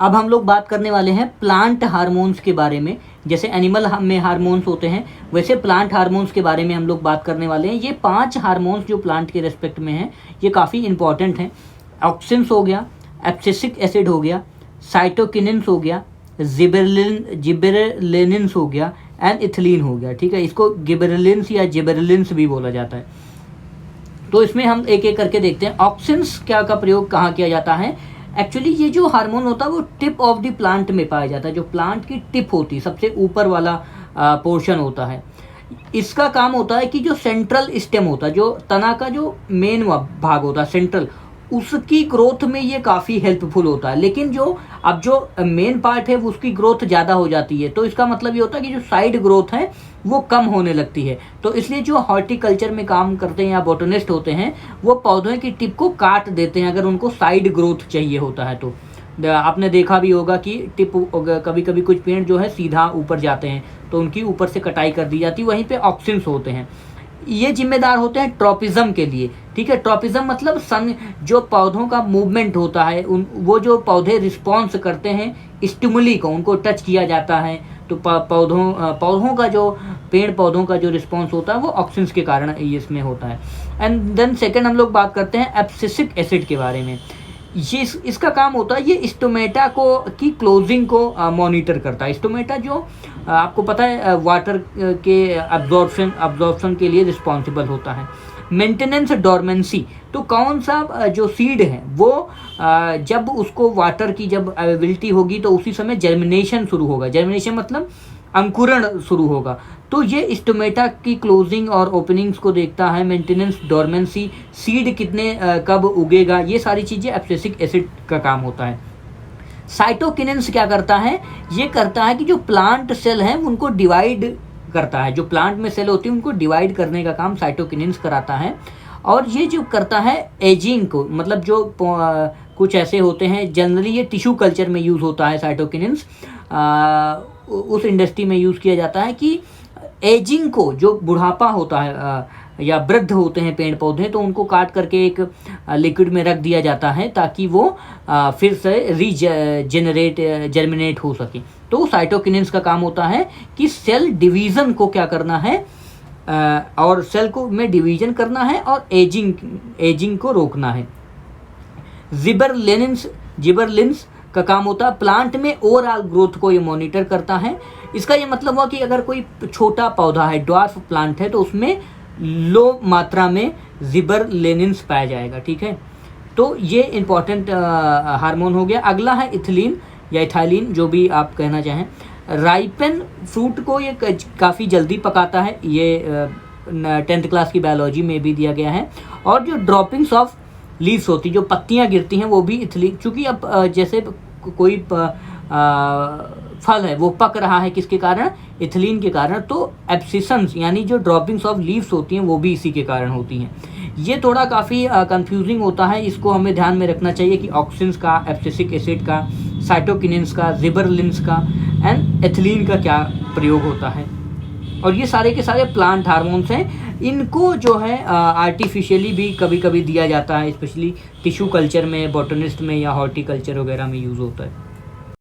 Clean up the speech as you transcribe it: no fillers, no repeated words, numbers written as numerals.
अब हम लोग बात करने वाले हैं प्लांट हार्मोन्स के बारे में। जैसे एनिमल में हार्मोन्स होते हैं, वैसे प्लांट हार्मोन्स के बारे में हम लोग बात करने वाले हैं। ये 5 हार्मोन्स जो प्लांट के रेस्पेक्ट में हैं, ये काफ़ी इंपॉर्टेंट हैं। ऑक्सिन्स हो गया, एब्सिसिक एसिड हो गया, साइटोकिनिन्स हो गया, जिबेरेलिन्स हो गया एंड इथिलीन हो गया। ठीक है, इसको गिबेरेलिन्स या जिबेरेलिन्स भी बोला जाता है। तो इसमें हम एक एक करके देखते हैं। ऑक्सिन्स क्या का प्रयोग कहाँ किया जाता है? एक्चुअली ये जो हार्मोन होता है वो टिप ऑफ द प्लांट में पाया जाता है। जो प्लांट की टिप होती है, सबसे ऊपर वाला पोर्शन होता है, इसका काम होता है कि जो सेंट्रल स्टेम होता है, जो तना का जो मेन भाग होता है सेंट्रल, उसकी ग्रोथ में ये काफ़ी हेल्पफुल होता है। लेकिन जो मेन पार्ट है वो उसकी ग्रोथ ज़्यादा हो जाती है, तो इसका मतलब ये होता है कि जो साइड ग्रोथ है वो कम होने लगती है। तो इसलिए जो हॉर्टिकल्चर में काम करते हैं या बोटनिस्ट होते हैं, वो पौधों की टिप को काट देते हैं अगर उनको साइड ग्रोथ चाहिए होता है। तो आपने देखा भी होगा कि टिप कभी कभी कुछ पेड़ जो है सीधा ऊपर जाते हैं, तो उनकी ऊपर से कटाई कर दी जाती है। वहीं पे ऑक्सिन्स होते हैं, ये जिम्मेदार होते हैं ट्रॉपिज्म के लिए। ठीक है, ट्रॉपिज्म मतलब जो पौधों का मूवमेंट होता है, वो जो पौधे रिस्पॉन्स करते हैं स्टिमुली को, उनको टच किया जाता है, तो पौधों का जो पेड़ पौधों का जो रिस्पॉन्स होता है वो ऑक्सिन्स के कारण इसमें होता है। एंड देन सेकेंड हम लोग बात करते हैं एब्सिसिक एसिड के बारे में। ये इसका काम होता है, ये स्टोमेटा की क्लोजिंग को मॉनिटर करता है। स्टोमेटा जो आपको पता है वाटर के अब्जॉर्प्शन के लिए रिस्पॉन्सिबल होता है। मेंटेनेंस डोरमेंसी, तो कौन सा जो सीड है वो जब उसको वाटर की जब अवेलेबिलिटी होगी तो उसी समय जर्मिनेशन शुरू होगा। जर्मिनेशन मतलब अंकुरण शुरू होगा। तो ये स्टोमेटा की क्लोजिंग और ओपनिंग्स को देखता है। मेंटेनेंस डोरमेंसी, सीड कितने कब उगेगा, ये सारी चीज़ें एब्सिसिक एसिड का काम होता है। साइटोकिनेंस क्या करता है? ये करता है कि जो प्लांट सेल हैं उनको डिवाइड करता है। जो प्लांट में सेल होती है उनको डिवाइड करने का काम साइटोकिनेंस कराता है। और ये जो करता है एजिंग को, मतलब जो कुछ ऐसे होते हैं, जनरली ये टिश्यू कल्चर में यूज़ होता है साइटोकिनेंस, उस इंडस्ट्री में यूज़ किया जाता है कि एजिंग को, जो बुढ़ापा होता है या वृद्ध होते हैं पेड़ पौधे, तो उनको काट करके एक लिक्विड में रख दिया जाता है ताकि वो फिर से जर्मिनेट हो सके। तो साइटोकिनेंस का काम होता है कि सेल डिवीज़न को क्या करना है, और सेल को में डिवीज़न करना है और एजिंग को रोकना है। जिबरलिन्स का काम होता है प्लांट में ओवरऑल ग्रोथ को ये मॉनिटर करता है। इसका ये मतलब हुआ कि अगर कोई छोटा पौधा है, ड्वार्फ प्लांट है, तो उसमें लो मात्रा में जिबरलिन्स पाया जाएगा। ठीक है, तो ये इंपॉर्टेंट हार्मोन हो गया। अगला है इथिलीन या इथाइलिन, जो भी आप कहना चाहें। राइपन फ्रूट को ये काफ़ी जल्दी पकाता है, ये 10th क्लास की बायोलॉजी में भी दिया गया है। और जो ड्रॉपिंग्स ऑफ लीव्स होती, जो पत्तियां गिरती हैं, वो भी इथिलीन, चूँकि अब जैसे कोई फल है वो पक रहा है, किसके कारण? इथिलीन के कारण। तो एब्सिशंस यानी जो ड्रॉपिंग्स ऑफ लीव्स होती हैं वो भी इसी के कारण होती हैं। ये थोड़ा काफ़ी कंफ्यूजिंग होता है, इसको हमें ध्यान में रखना चाहिए कि ऑक्सिन्स का, एब्सिसिक एसिड का, साइटोकिनेंस का, जिबरलिन्स का एंड एथिलीन का क्या प्रयोग होता है। और ये सारे के सारे प्लांट हार्मोन्स हैं। इनको जो है आर्टिफिशियली भी कभी कभी दिया जाता है, स्पेशली टिश्यू कल्चर में, बॉटनिस्ट में या हॉर्टिकल्चर वगैरह में यूज़ होता है।